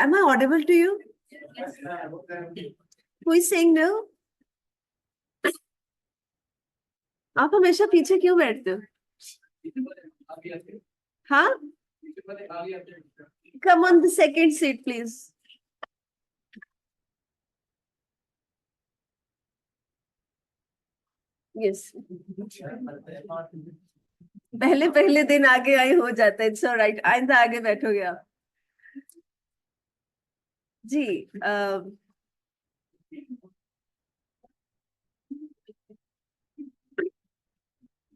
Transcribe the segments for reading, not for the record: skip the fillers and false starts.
Am I audible to you? Who is saying no? आप हमेशा पीछे क्यों बैठते हो? हाँ? Come on the second seat, please. Yes. पहले पहले दिन आगे आई हो जाता है. It's all right. आइंदा आगे बैठोगे आप. जी.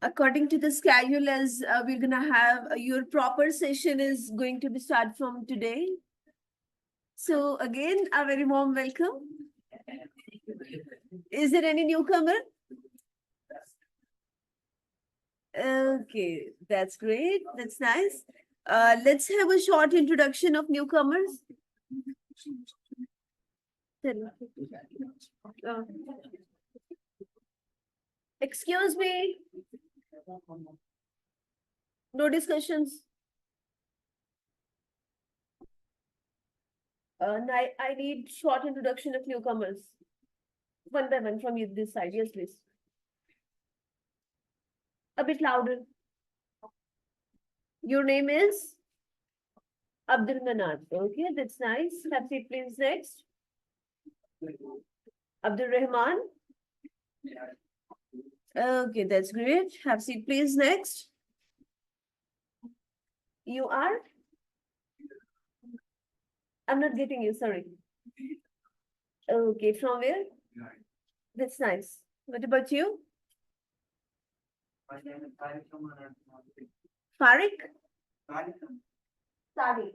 According to the schedule, as we're gonna have your proper session is going to be start from today. So again, a very warm welcome. Is there any newcomer? Okay, that's great. That's nice. Let's have a short introduction of newcomers. Excuse me. No discussions. I need short introduction of newcomers. One by one from you this side. Yes, please. A bit louder. Your name is? Abdul Manan. Okay, that's nice. Have seat, please. Next. Abdul Rahman. Okay, that's great. Have seat, please. Next. You are? I'm not getting you, sorry. Okay, from where? That's nice. What about you? Farik? Sadiq.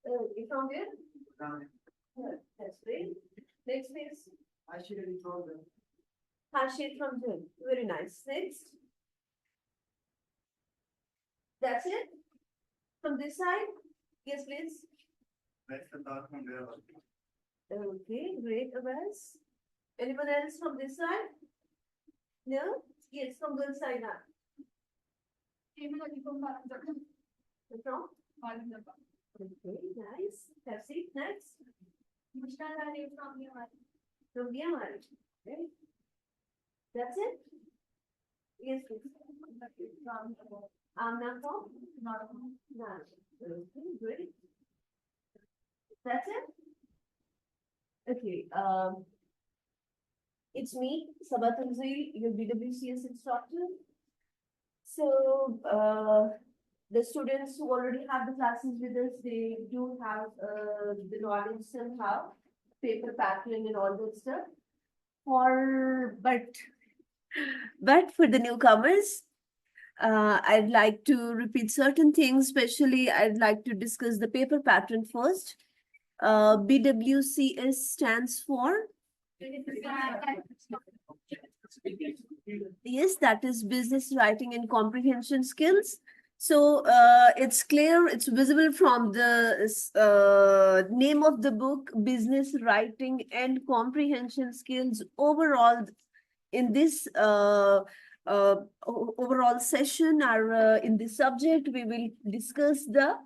Okay, from where? That's great. Next, please. Harshit from June. Very nice. Next. That's it? From this side? Yes, please. Okay, great, Abbas. Anyone else from this side? No? Yes, from this side now. From? Okay, nice. Have seat. Next. From Myanmar. Okay. That's it? Yes, please. Amna from? No. Okay, great. That's it? Okay. It's me, Sabah Tanzil, your BWCS instructor. So, the students who already have the classes with us, they do have the knowledge somehow, paper pattern and all that stuff. But for the newcomers, I'd like to repeat certain things, especially I'd like to discuss the paper pattern first. BWCS stands for? Yes, that is business writing and comprehension skills. So it's clear, it's visible from the name of the book, business writing and comprehension skills. Overall, in this overall session or in this subject, we will discuss the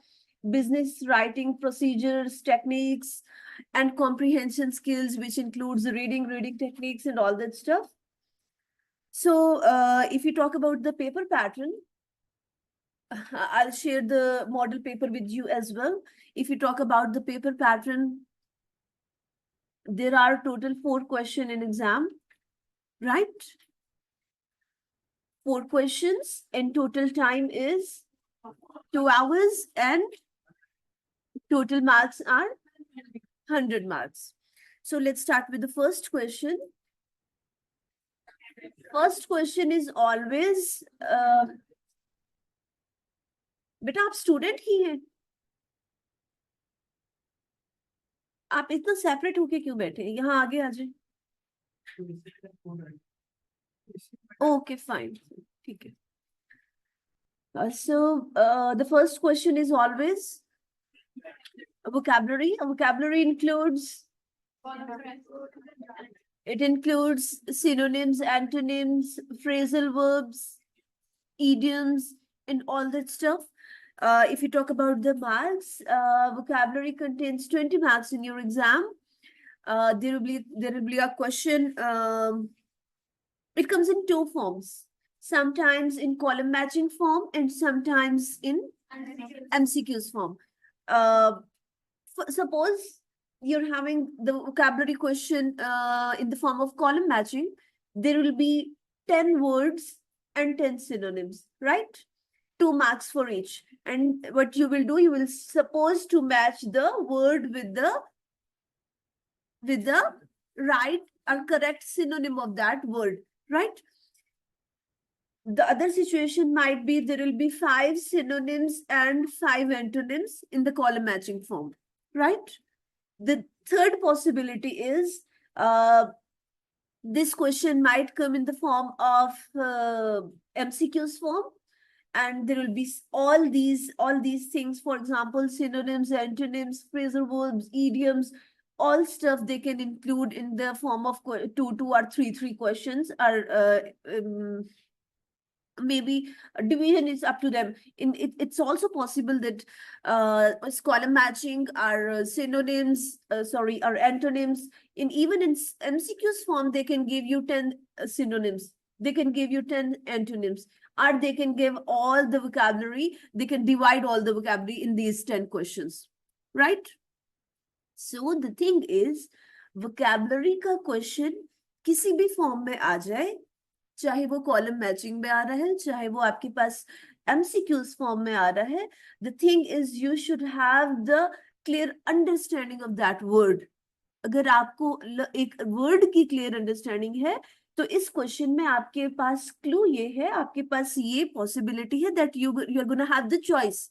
business writing procedures, techniques, and comprehension skills, which includes the reading techniques and all that stuff. So if you talk about the paper pattern, I'll share the model paper with you as well. If you talk about the paper pattern, there are total 4 questions in exam, right? 4 questions and total time is 2 hours and total marks are 100 marks. So let's start with the first question. First question is always, बेटा आप student ही हैं, आप इतना separate होके क्यों बैठे हैं? यहाँ आगे आ जाए. Okay, fine. ठीक है. So the first question is always a vocabulary. A vocabulary includes, it includes synonyms, antonyms, phrasal verbs, idioms, and all that stuff. If you talk about the marks, vocabulary contains 20 marks in your exam. There will be a question. It comes in two forms, sometimes in column matching form and sometimes in MCQs form. Uh, Suppose you're having the vocabulary question in the form of column matching, there will be 10 words and 10 synonyms, right? 2 marks for each. And what you will do, you will suppose to match the word with the right or correct synonym of that word, right? The other situation might be there will be 5 synonyms and 5 antonyms in the column matching form, right? The third possibility is this question might come in the form of MCQs form, and there will be all these things. For example, synonyms, antonyms, phrasal verbs, idioms, all stuff they can include in the form of two or three questions, or maybe division is up to them. It's also possible that column matching are synonyms, sorry, are antonyms. Even in MCQs form, they can give you 10 synonyms, they can give you 10 antonyms, or they can give all the vocabulary, they can divide all the vocabulary in these 10 questions, right? So the thing is, vocabulary का question किसी भी form में आ जाए, चाहे वो column matching में आ रहा है, चाहे वो आपके पास MCQs फॉर्म में आ रहा है, the thing is you should have the clear understanding of that word. अगर आपको एक वर्ड की क्लियर अंडरस्टैंडिंग है, तो इस क्वेश्चन में आपके पास क्लू ये है, आपके पास ये पॉसिबिलिटी है that you are gonna have the choice.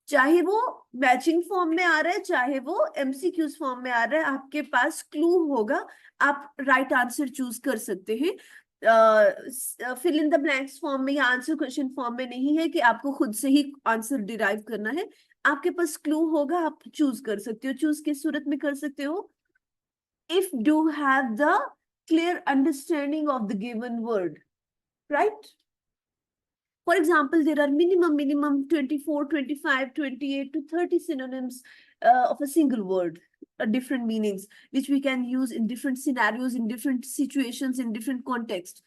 चाहे वो मैचिंग फॉर्म में आ रहा है, चाहे वो MCQs फॉर्म में आ रहा है, आपके पास क्लू होगा, आप राइट आंसर चूज कर सकते हैं. Fill in the blanks form में या आंसर क्वेश्चन फॉर्म में नहीं है कि आपको खुद से ही आंसर डिराइव करना है. आपके पास क्लू होगा, आप चूज कर सकते हो. चूज किस सूरत में कर सकते हो? If do have the clear understanding of the given word, right? For example, there are minimum 24, 25, 28 to 30 synonyms of a single word, different meanings, which we can use in different scenarios, in different situations, in different context.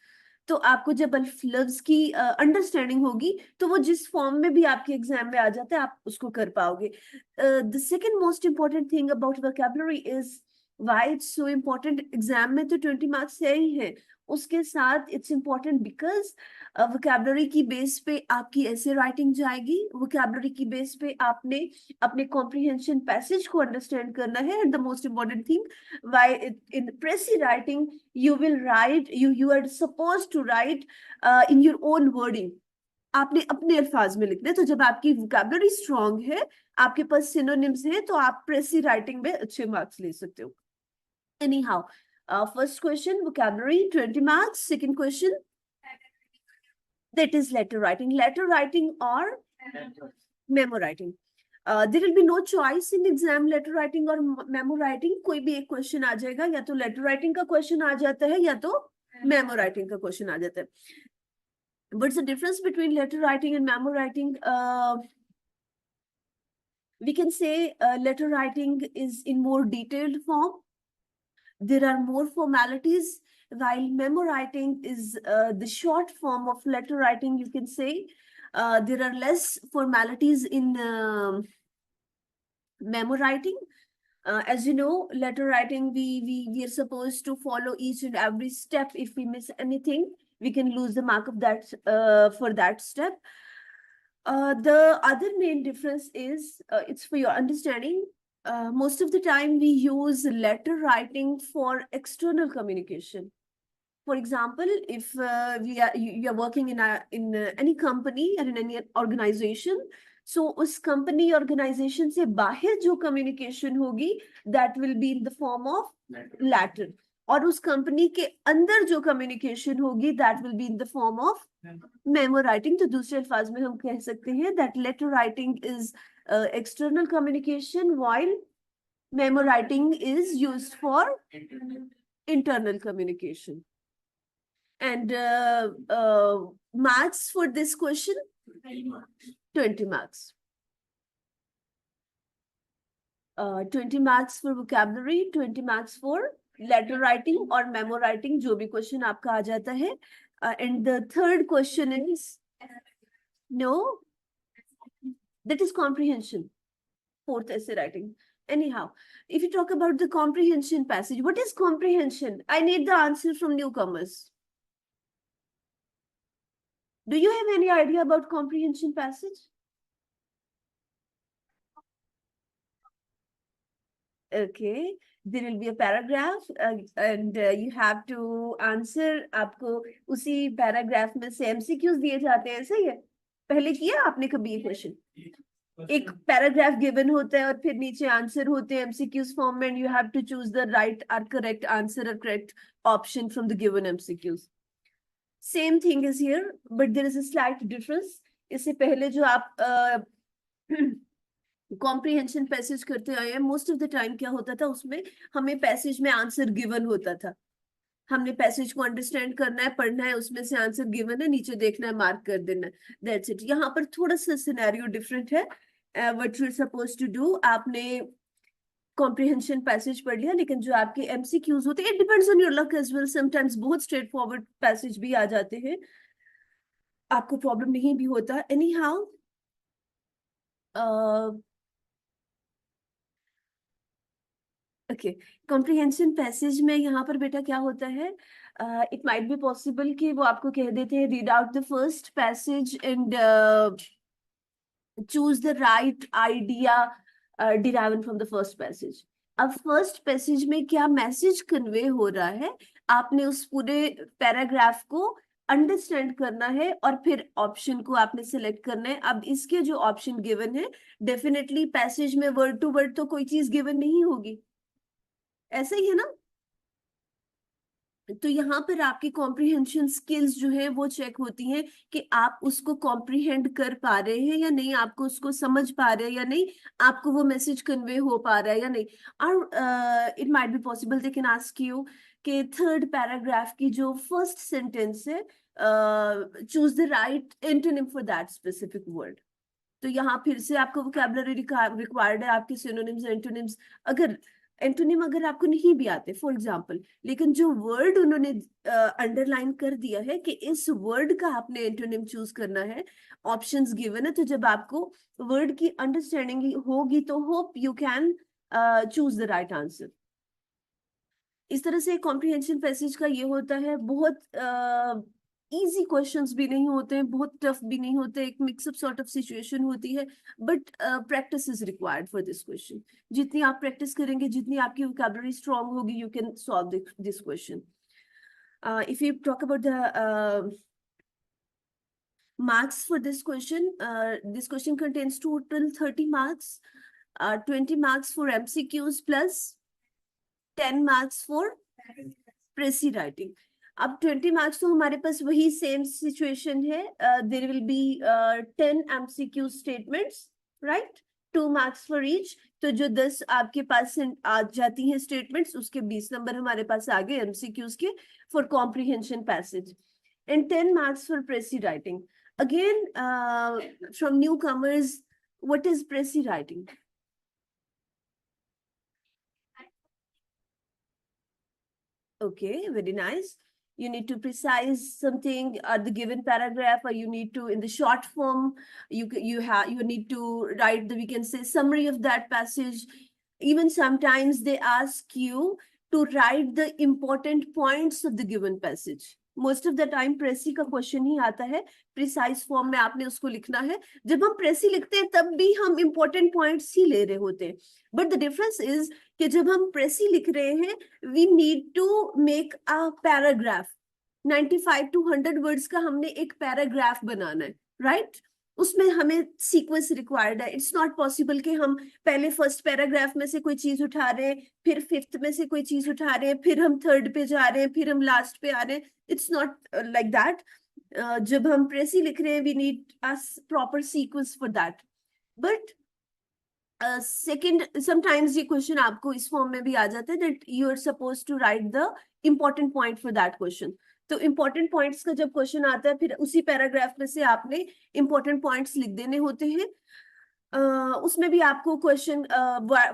तो आपको जब लफ्ज की understanding होगी, तो वो जिस form में भी आपके एग्जाम में आ जाता है, आप उसको कर पाओगे. The second most important thing about vocabulary is why it's so important. Exam में तो 20 मार्क्स है ही है, उसके साथ इट्स इम्पोर्टेंट बिकॉज वोकैबुलरी की बेस पे आपकी ऐसे राइटिंग जाएगी. वोकैबुलरी की बेस पे आपने अपने कॉम्प्रिहेंशन पैसेज को अंडरस्टैंड करना है. And the most important thing, why in प्रेसी writing you will write, you are supposed to write in your own wording. आपने अपने अल्फाज में लिखना है. तो जब आपकी वोकैबुलरी स्ट्रांग है, आपके पास सिनोनिम्स है, तो आप प्रेसी राइटिंग में अच्छे मार्क्स ले सकते हो. Any how, first question vocabulary 20 marks. Second question, that is letter writing or memo writing. There will be no choice in exam, letter writing or memo writing. कोई भी एक क्वेश्चन आ जाएगा, या तो लेटर राइटिंग का क्वेश्चन आ जाता है, या तो मेमो राइटिंग का क्वेश्चन आ जाता है. What's the difference between letter writing and memo writing? We can say letter writing is in more detailed form. There are more formalities, while memo writing is the short form of letter writing, you can say. There are less formalities in memo writing. As you know, letter writing, we are supposed to follow each and every step. If we miss anything, we can lose the mark of that for that step. The other main difference is, it's for your understanding, most of the time we use letter writing for external communication. For example, if you are working in any company or in any organization, so उस company organization से बाहर जो communication होगी, that will be in the form of letter. और उस company के अंदर जो communication होगी, that will be in the form of memo writing. तो दूसरे अल्फाज में हम कह सकते हैं that letter writing is external communication, while memo writing is used for internal communication. And marks for this question, 20 marks. 20 marks for vocabulary, 20 marks for letter writing और memo writing, जो भी क्वेश्चन आपका आ जाता है. And the third question is no, that is comprehension. Fourth essay writing. Anyhow, if you talk about the comprehension passage, what is comprehension? I need the answer from newcomers. Do you have any idea about comprehension passage? Okay, there will be a paragraph and you have to answer. आपको उसी paragraph में से MCQs दिए जाते हैं, सही है? पहले किया आपने कभी ये क्वेश्चन? एक पैराग्राफ गिवन होता है और फिर नीचे आंसर होते हैं एमसीक्यूज फॉर्म में, and you have to choose the right और करेक्ट आंसर और correct option from the given MCQs. Same thing is here but there is a slight difference. इससे पहले जो आप कॉम्प्रिहेंशन पैसेज करते आए हैं, मोस्ट ऑफ द टाइम क्या होता था, उसमें हमें पैसेज में आंसर गिवन होता था. हमने पैसेज को अंडरस्टैंड करना है, पढ़ना है, उसमें से आंसर गिवन है, नीचे देखना है, मार्क कर देना है, दैट्स इट. यहाँ पर थोड़ा सा सिनेरियो डिफरेंट है. What you are suppose to do, आपने कॉम्प्रिहेंशन पैसेज पढ़ लिया, लेकिन जो आपके एमसीक्यूज होते हैं, it depends on your luck as well. Sometimes बहुत स्ट्रेट फॉरवर्ड पैसेज भी आ जाते हैं, आपको प्रॉब्लम नहीं भी होता. Anyhow, okay, comprehension passage में यहाँ पर बेटा क्या होता है, इट माइट बी पॉसिबल कि वो आपको कह देते हैं read out the first passage and choose the right idea derived from the first passage. अब फर्स्ट पैसेज में क्या मैसेज कन्वे हो रहा है, आपने उस पूरे पैराग्राफ को अंडरस्टैंड करना है और फिर ऑप्शन को आपने सिलेक्ट करना है. अब इसके जो ऑप्शन गिवन है, डेफिनेटली पैसेज में वर्ड टू वर्ड तो कोई चीज गिवन नहीं होगी, ऐसा ही है ना. तो यहाँ पर आपकी कॉम्प्रिहेंशन स्किल्स जो है वो चेक होती हैं कि आप उसको कॉम्प्रिहेंड कर पा रहे हैं या नहीं, आपको उसको समझ पा रहे हैं या नहीं, आपको वो मैसेज कन्वे हो पा रहा है या नहीं. और it might be possible they can ask you कि थर्ड पैराग्राफ की जो फर्स्ट सेंटेंस है, choose the right antonym for that specific word. तो यहाँ फिर से आपको वोकैबुलरी रिक्वायर्ड है, आपके सिनोनिम्स एंटोनिम्स. अगर एंटोनिम अगर आपको नहीं भी आते फॉर एग्जाम्पल, लेकिन जो वर्ड उन्होंने अंडरलाइन कर दिया है कि इस वर्ड का आपने एंटोनिम चूज करना है, ऑप्शंस गिवन है, तो जब आपको वर्ड की अंडरस्टैंडिंग होगी तो hope you can choose the right answer. इस तरह से कॉम्प्रिहेंशन पैसेज का ये होता है. बहुत इजी क्वेश्चंस भी नहीं होते हैं, बहुत टफ भी नहीं होते, एक मिक्सअप सॉर्ट ऑफ सिचुएशन होती है, but practice is required for this question. जितनी आप प्रैक्टिस करेंगे, जितनी आपकी वोकैबुलरी स्ट्रांग होगी, you can solve this question. If you talk about the marks for this question contains total 30 marks, 20 marks for MCQs plus 10 marks for precis writing. अब 20 marks तो हमारे पास वही सेम सिचुएशन है. There will be 10 MCQ statements, right, 2 marks for each. तो जो 10 आपके पास आ जाती हैं स्टेटमेंट्स, उसके 20 नंबर हमारे पास आ गए MCQs के for comprehension passage, and 10 marks for प्रेसी writing. Again from new commerce, what is प्रेसी writing? Okay, very nice. You need to precise something at the given paragraph, or you need to, in the short form, you need to write the, we can say, summary of that passage. Even sometimes they ask you to write the important points of the given passage. Most of the time precis का question ही आता है, precise form में आपने उसको लिखना है. जब हम प्रेसी लिखते हैं तब भी हम इंपॉर्टेंट पॉइंट्स ही ले रहे होते हैं, बट द डिफरेंस इज कि जब हम प्रेसी लिख रहे हैं, we need to make a paragraph. 95 to 100 words का हमने एक पैराग्राफ बनाना है, राइट? उसमें हमें सीक्वेंस रिक्वायर्ड है. इट्स नॉट पॉसिबल कि हम पहले फर्स्ट पैराग्राफ में से कोई चीज उठा रहे हैं, फिर फिफ्थ में से कोई चीज उठा रहे हैं, फिर हम थर्ड पे जा रहे हैं, फिर हम लास्ट पे आ रहे हैं. It's not like that. जब हम प्रेसी लिख रहे हैं, we need a proper sequence for that. But second, sometimes ये क्वेश्चन आपको इस फॉर्म में भी आ जाता है that you are suppose to write the important point for that question. तो इंपॉर्टेंट पॉइंट्स का जब क्वेश्चन आता है, फिर उसी पैराग्राफ में से आपने इंपॉर्टेंट पॉइंट्स लिख देने होते हैं. उसमें भी आपको क्वेश्चन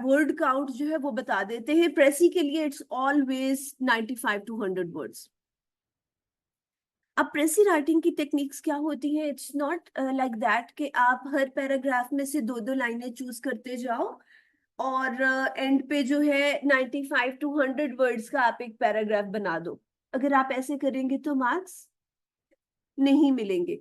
वर्ड काउंट जो है वो बता देते हैं। प्रेसी के लिए इट्स ऑलवेज 95 to 100 वर्ड्स। अब प्रेसी राइटिंग की टेक्निक्स क्या होती है? इट्स नॉट लाइक दैट कि आप हर पैराग्राफ में से दो दो लाइनें चूज करते जाओ और एंड पे जो है 95 to 100 वर्ड्स का आप एक पैराग्राफ बना दो। अगर आप ऐसे करेंगे तो मार्क्स नहीं मिलेंगे।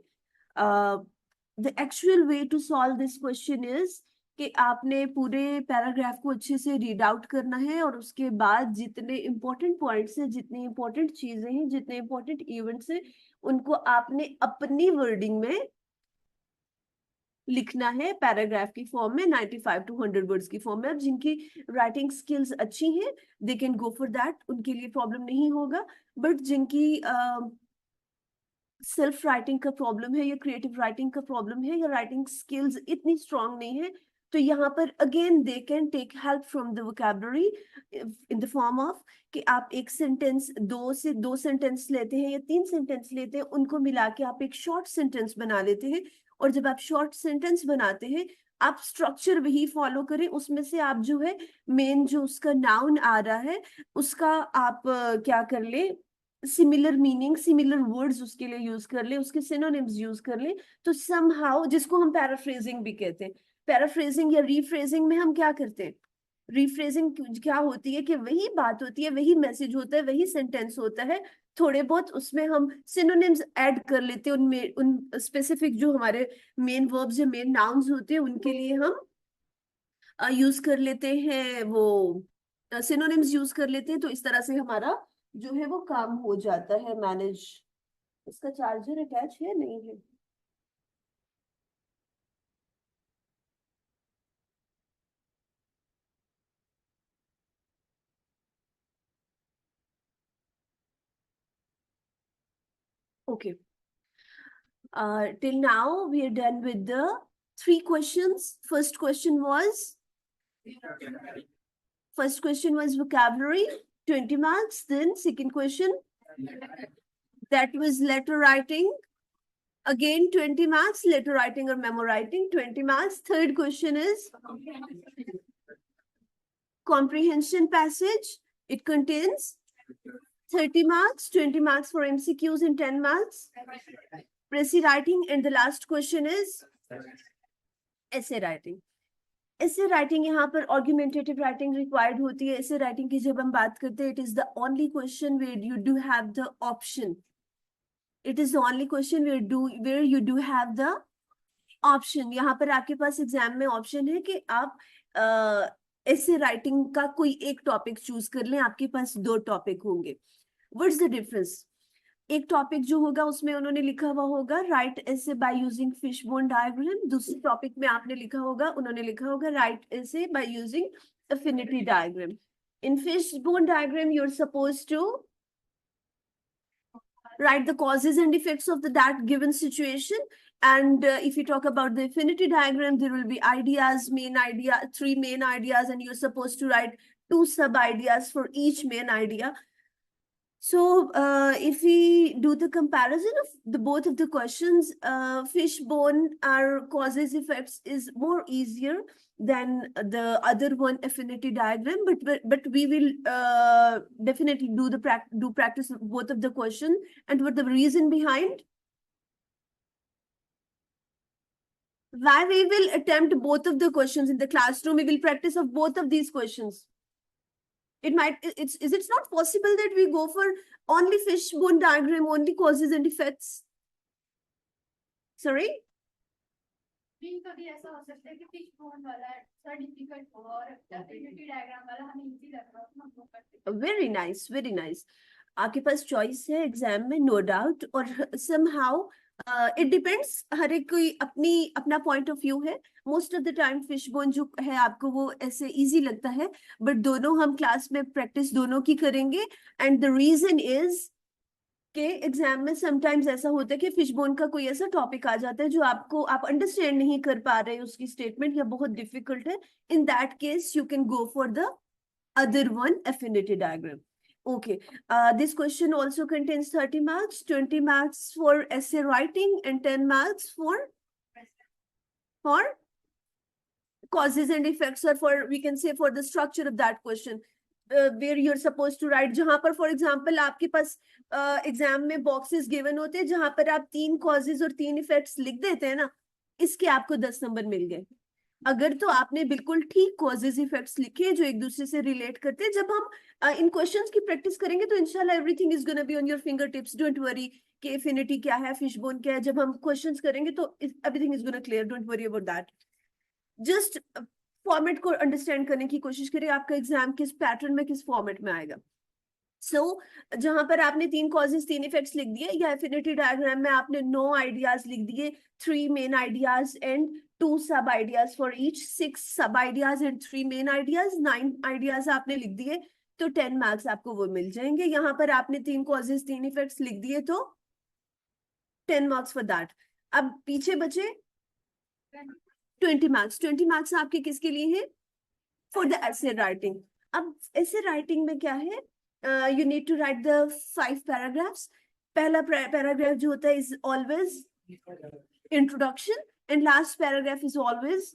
The actual way to solve this question is कि आपने पूरे पैराग्राफ को अच्छे से रीड आउट करना है और उसके बाद जितने इंपॉर्टेंट पॉइंट्स हैं, जितनी इंपॉर्टेंट चीजें हैं, जितने इंपॉर्टेंट इवेंट्स हैं, उनको आपने अपनी वर्डिंग में लिखना है पैराग्राफ की फॉर्म में, 95 to 100 वर्ड्स की फॉर्म में। अब जिनकी राइटिंग स्किल्स अच्छी हैं they can go for that, उनके लिए प्रॉब्लम नहीं होगा। बट जिनकी सेल्फ राइटिंग का प्रॉब्लम है या क्रिएटिव राइटिंग का प्रॉब्लम है या राइटिंग स्किल्स इतनी स्ट्रांग नहीं है, तो यहाँ पर again they can take help from the vocabulary in the form of कि आप एक सेंटेंस, दो सेंटेंस लेते हैं या तीन सेंटेंस लेते हैं, उनको मिला के आप एक शॉर्ट सेंटेंस बना लेते हैं। और जब आप शॉर्ट सेंटेंस बनाते हैं आप स्ट्रक्चर वही फॉलो करें, उसमें से आप जो है मेन जो उसका नाउन आ रहा है उसका आप क्या कर ले, सिमिलर मीनिंग, सिमिलर वर्ड्स उसके लिए यूज कर ले, उसके सिनोनिम्स यूज कर ले। तो समहाउ, जिसको हम पैराफ्रेजिंग भी कहते हैं, पैराफ्रेजिंग या रीफ्रेजिंग में हम क्या करते हैं, रीफ्रेजिंग क्या होती है कि वही बात होती है, वही मैसेज होता है, वही सेंटेंस होता है, थोड़े बहुत उसमें हम सिनोनिम्स ऐड कर लेते हैं, उनमें उन स्पेसिफिक जो हमारे मेन वर्ब्स या मेन नाउन्स होते हैं उनके लिए हम यूज कर लेते हैं, वो सिनोनिम्स यूज कर लेते हैं। तो इस तरह से हमारा जो है वो काम हो जाता है मैनेज। इसका चार्जर अटैच है नहीं है? Okay, till now we are done with the three questions. First question was vocabulary, 20 marks. Then second question, that was letter writing, again 20 marks, letter writing or memo writing, 20 marks. Third question is comprehension passage. It contains 30 marks, 20 marks for MCQs and 10 marks. Pressy writing, and the last question is essay writing. essay writing यहाँ पर argumentative writing required होती है। essay writing की जब हम बात करते हैं, it is the only question where you do have the option. It is the only question where you do have the option. यहाँ पर आपके पास एग्जाम में ऑप्शन है कि आप essay writing का कोई एक टॉपिक चूज कर लें, आपके पास दो टॉपिक होंगे। What's the difference? एक टॉपिक जो होगा उसमें उन्होंने लिखा हुआ होगा right essay by using fishbone diagram. दूसरे टॉपिक में आपने लिखा होगा, उन्होंने लिखा होगा right essay by using affinity diagram. In fishbone diagram, you're supposed to write the causes and effects of that given situation. And if you talk about the affinity diagram, there will be ideas, three main ideas, and you're supposed to write two sub ideas for each main idea. So if we do the comparison of the both of the questions, fishbone or causes effects is more easier than the other one, affinity diagram. But we will definitely do practice of both of the question. And what the reason behind? Why we will attempt both of the questions in the classroom? We will practice of both of these questions. It's not possible that we go for only fishbone diagram, only causes and effects. Sorry? ऐसा हो सकता है कि fishbone वाला थोड़ा difficult हो और affinity diagram वाला हमें इजी लग रहा है, हम वो करते हैं। Very nice, very nice. आपके पास चॉइस है एग्जाम में, नो डाउट। और somehow इट डिपेंड्स, हर एक कोई अपना पॉइंट ऑफ व्यू है। Most of the time fishbone जो है आपको वो ऐसे इजी लगता है, बट दोनों हम क्लास में प्रैक्टिस दोनों की करेंगे। एंड द रीजन इज के एग्जाम में समटाइम्स ऐसा होता है कि फिशबोन का कोई ऐसा टॉपिक आ जाता है जो आप अंडरस्टैंड नहीं कर पा रहे, उसकी स्टेटमेंट या बहुत डिफिकल्ट है। In that case you can go for the other one, affinity diagram. Okay, this question also contains 30 marks, 20 marks for essay writing and 10 marks for causes and effects are for, we can say, for the structure of that question, where you're supposed to write, जहां पर for example आपके पास exam में boxes given होते हैं जहां पर आप 3 causes और 3 effects लिख देते हैं ना, इसके आपको 10 नंबर मिल गए। अगर तो आपने बिल्कुल ठीक कॉजेज इफेक्ट्स लिखे जो एक दूसरे से रिलेट करते हैं, जब हम इन क्वेश्चंस की प्रैक्टिस करेंगे तो इंशाल्लाह everything is gonna be on your finger tips, don't worry कि एफिनिटी क्या है, फिशबोन क्या है, जब हम क्वेश्चंस करेंगे तो everything is gonna clear, don't worry about that. Just format को अंडरस्टैंड करने की कोशिश करें, आपका एग्जाम किस पैटर्न में, किस फॉर्मेट में आएगा। जहां पर आपने 3 कॉजेज 3 इफेक्ट्स लिख दिए, या एफिनिटी डायग्राम में आपने 9 आइडियाज लिख दिए, 3 मेन आइडियाज एंड 2 सब आइडियाज फॉर ईच, 6 सब ideas and 3 main ideas, 9 ideas आपने लिख दिए, तो 10 मार्क्स आपको वो मिल जाएंगे। यहाँ पर आपने 3 कॉजेज 3 इफेक्ट्स लिख दिए तो 10 मार्क्स फॉर दैट। अब पीछे बचे 20 मार्क्स। 20 मार्क्स आपके किसके लिए है? For the essay writing. अब एसे राइटिंग में क्या है, you need to write the 5 paragraphs. पहला पैराग्राफ जो होता है is always introduction and last paragraph is always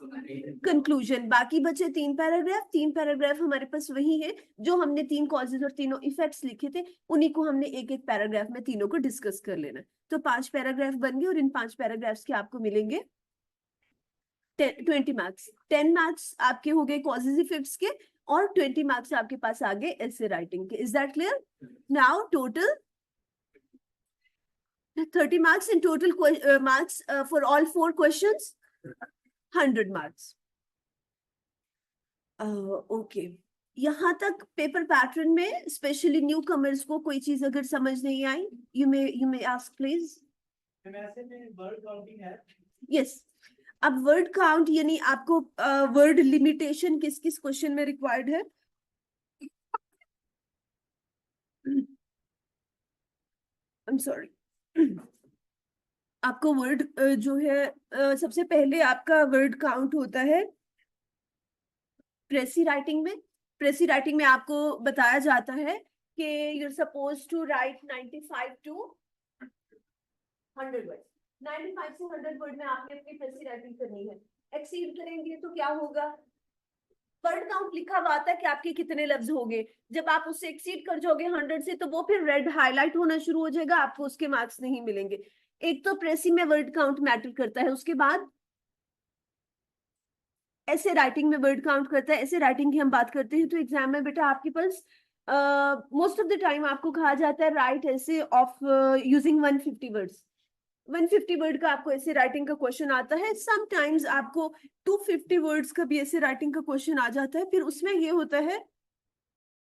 conclusion. बाकी बचे 3 पैराग्राफ। 3 पैराग्राफ हमारे पास वही है जो हमने 3 कॉजेज और तीनों इफेक्ट्स लिखे थे, उन्हीं को हमने एक एक पैराग्राफ में तीनों को डिस्कस कर लेना। तो 5 पैराग्राफ बन गए और इन 5 पैराग्राफ्स के आपको मिलेंगे 20 मार्क्स। 10 मार्क्स आपके हो गए कॉजेज इफेक्ट्स के और 20 मार्क्स आपके पास आ गए ऐसे राइटिंग के। Is that clear? Now total 30 marks in total marks for all 4 questions, 100 marks. Okay, यहाँ तक पेपर पैटर्न में स्पेशली न्यू कमर्स को कोई चीज अगर समझ नहीं आई, you may ask please. Yes, अब वर्ड काउंट यानी आपको वर्ड लिमिटेशन किस किस क्वेश्चन में रिक्वायर्ड है? आई एम सॉरी, आपको वर्ड जो है सबसे पहले आपका वर्ड काउंट होता है प्रेसी राइटिंग में। प्रेसी राइटिंग में आपको बताया जाता है कि you are suppose to write 95 to 100 word. 95 से 100 वर्ड में आपने अपनी प्रेसी राइटिंग करनी है। एक्सीड करेंगे तो क्या होगा? वर्ड काउंट लिखा हुआ आता है कि आपके कितने लफ्ज हो गए, जब आप उससे एक्सीड कर जाओगे 100 से तो वो फिर रेड हाईलाइट होना शुरू हो जाएगा, आपको उसके मार्क्स नहीं मिलेंगे। एक तो प्रेसी में वर्ड काउंट मैटर करता है, उसके बाद ऐसे राइटिंग में वर्ड काउंट करता है। ऐसे राइटिंग की हम बात करते हैं तो एग्जाम में बेटा आपके पास मोस्ट ऑफ द टाइम आपको कहा जाता है राइट ऐसे ऑफ यूजिंग 150 वर्ड्स। 150 वर्ड का आपको ऐसे राइटिंग का क्वेश्चन आता है। समटाइम्स आपको 250 वर्ड्स का भी ऐसे राइटिंग का क्वेश्चन आ जाता है। फिर उसमें ये होता है